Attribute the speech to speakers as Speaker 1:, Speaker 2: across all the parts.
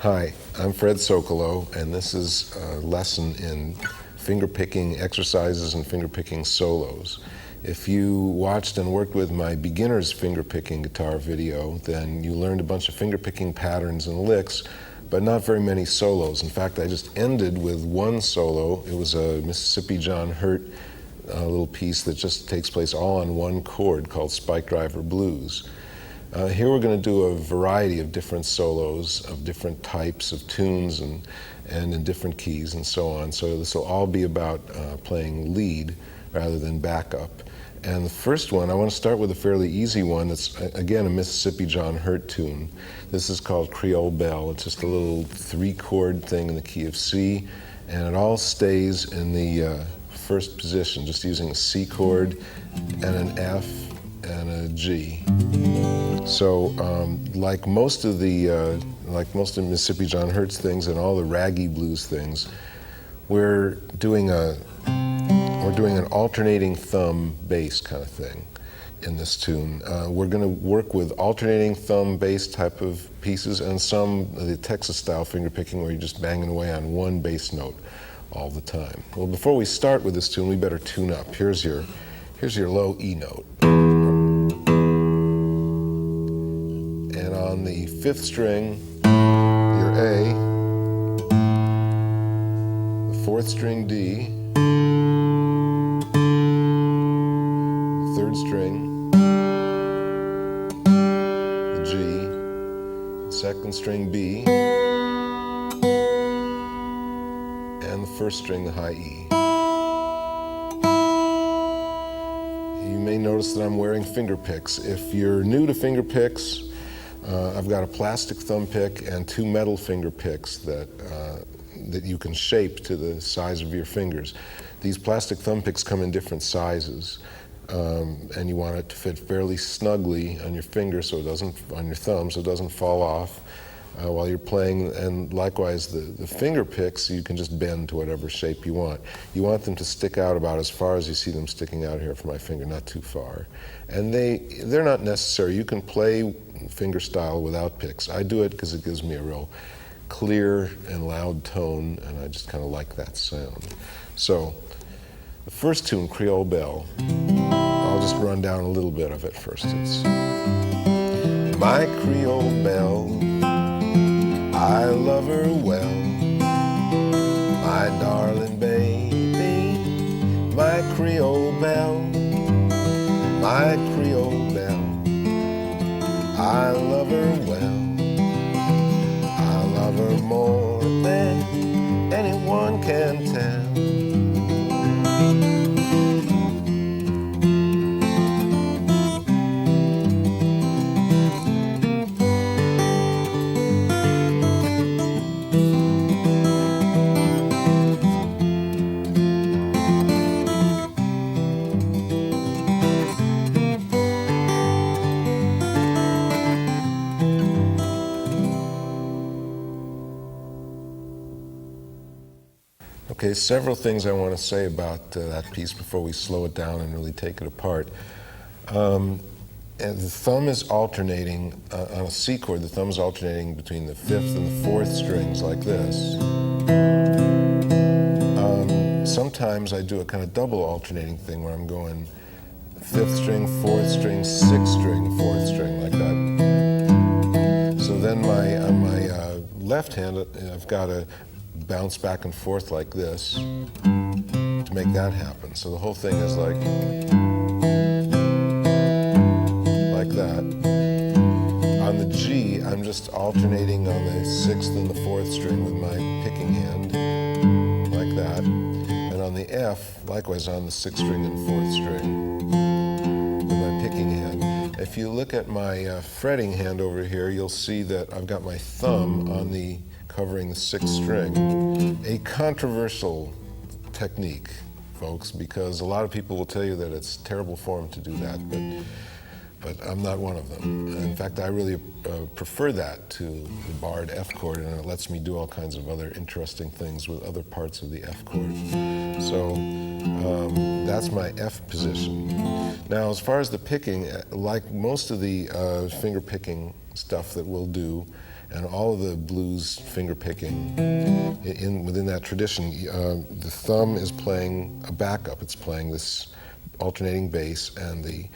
Speaker 1: Hi, I'm Fred Sokolow, and this is a lesson in fingerpicking exercises and fingerpicking solos. If you watched and worked with my beginner's fingerpicking guitar video, then you learned a bunch of fingerpicking patterns and licks, but not very many solos. In fact, I just ended with one solo. It was a Mississippi John Hurt little piece that just takes place all on one chord called Spike Driver Blues. Here we're going to do a variety of different solos of different types of tunes and in different keys and so on. So this will all be about playing lead rather than backup. And the first one, I want to start with a fairly easy one. It's, again, a Mississippi John Hurt tune. This is called Creole Belle. It's just a little three-chord thing in the key of C, and it all stays in the first position, just using a C chord and an F and a G. So, like most of Mississippi John Hurt's things and all the raggy blues things, we're doing an alternating thumb bass kind of thing in this tune. We're going to work with alternating thumb bass type of pieces and some of the Texas style fingerpicking where you're just banging away on one bass note all the time. Well, before we start with this tune, we better tune up. Here's your low E note. And on the fifth string, your A, the fourth string D, the third string, the G, the second string B, and the first string, the high E. You may notice that I'm wearing finger picks. If you're new to finger picks, I've got a plastic thumb pick and two metal finger picks that you can shape to the size of your fingers. These plastic thumb picks come in different sizes, and you want it to fit fairly snugly on your finger so it doesn't, on your thumb, so it doesn't fall off while you're playing. And likewise, the finger picks, you can just bend to whatever shape you want. You want them to stick out about as far as you see them sticking out here from my finger, not too far. And they're not necessary. You can play finger style without picks. I do it because it gives me a real clear and loud tone, and I just kind of like that sound. So the first tune, Creole Belle, I'll just run down a little bit of it first. It's my Creole Belle, I love her well, my darling baby, my Creole Belle, my Creole Belle, I love her well, I love her more than anyone can tell. Okay, several things I want to say about that piece before we slow it down and really take it apart. And the thumb is alternating, on a C chord, the thumb is alternating between the fifth and the fourth strings like this. Sometimes I do a kind of double alternating thing where I'm going fifth string, fourth string, sixth string, fourth string, like that. So then on my left hand, I've got to bounce back and forth like this to make that happen. So the whole thing is like that. On the G, I'm just alternating on the sixth and the fourth string with my picking hand, like that. And on the F, likewise on the sixth string and fourth string with my picking hand. If you look at my fretting hand over here, you'll see that I've got my thumb on the covering the sixth string. A controversial technique, folks, because a lot of people will tell you that it's terrible form to do that, but I'm not one of them. In fact, I really prefer that to the barred F chord, and it lets me do all kinds of other interesting things with other parts of the F chord. So that's my F position. Now, as far as the picking, like most of the finger picking stuff that we'll do, and all of the blues fingerpicking within that tradition, the thumb is playing a backup. It's playing this alternating bass, and the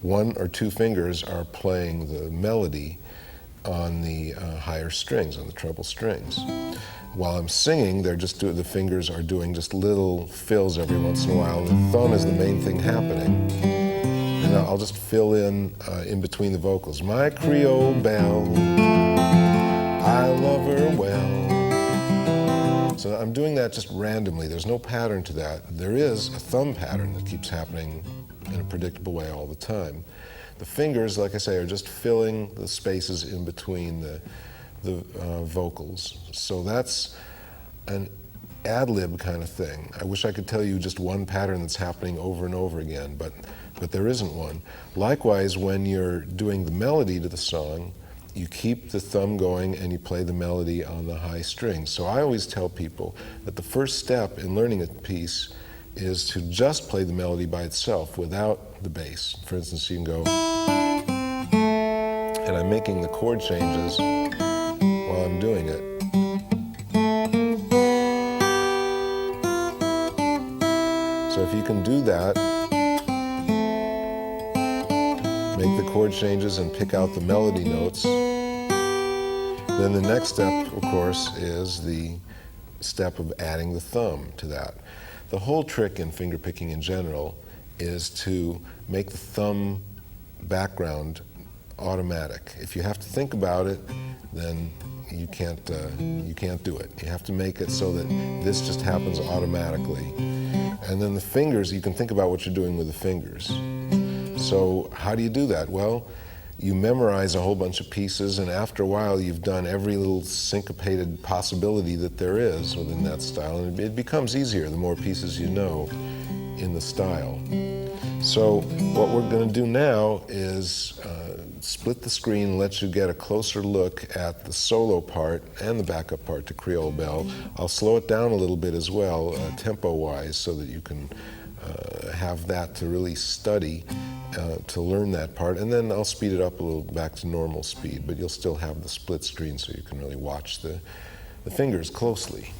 Speaker 1: one or two fingers are playing the melody on the higher strings, on the treble strings. While I'm singing, the fingers are doing just little fills every once in a while. The thumb is the main thing happening. And I'll just fill in between the vocals. My Creole Belle, I love her well. So I'm doing that just randomly. There's no pattern to that. There is a thumb pattern that keeps happening in a predictable way all the time. The fingers, like I say, are just filling the spaces in between the vocals. So that's an ad-lib kind of thing. I wish I could tell you just one pattern that's happening over and over again, but there isn't one. Likewise, when you're doing the melody to the song, you keep the thumb going and you play the melody on the high strings. So I always tell people that the first step in learning a piece is to just play the melody by itself without the bass. For instance, you can go, and I'm making the chord changes while I'm doing it. So if you can do that, make the chord changes and pick out the melody notes, then the next step, of course, is the step of adding the thumb to that. The whole trick in fingerpicking in general is to make the thumb background automatic. If you have to think about it, then you can't do it. You have to make it so that this just happens automatically. And then the fingers, you can think about what you're doing with the fingers. So how do you do that? Well, you memorize a whole bunch of pieces, and after a while you've done every little syncopated possibility that there is within that style, and it becomes easier the more pieces you know in the style. So what we're going to do now is split the screen and let you get a closer look at the solo part and the backup part to Creole Belle. I'll slow it down a little bit as well, tempo-wise, so that you can have that to really study, to learn that part. And then I'll speed it up a little back to normal speed, but you'll still have the split screen so you can really watch the fingers closely.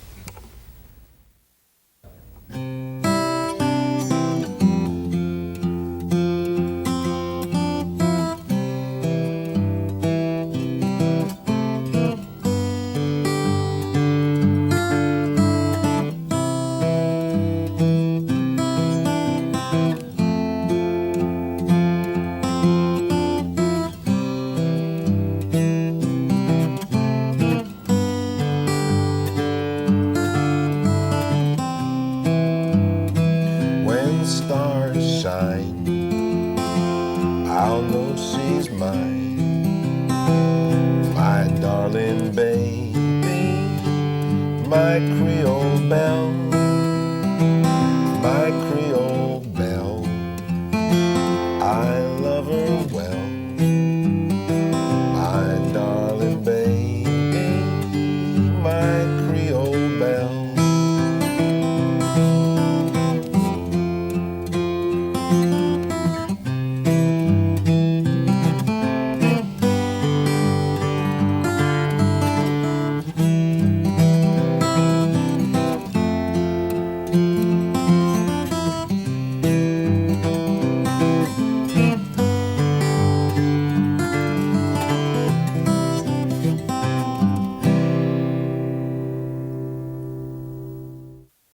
Speaker 1: Stars shine, I'll know she's mine, my darling baby, my Creole Belle.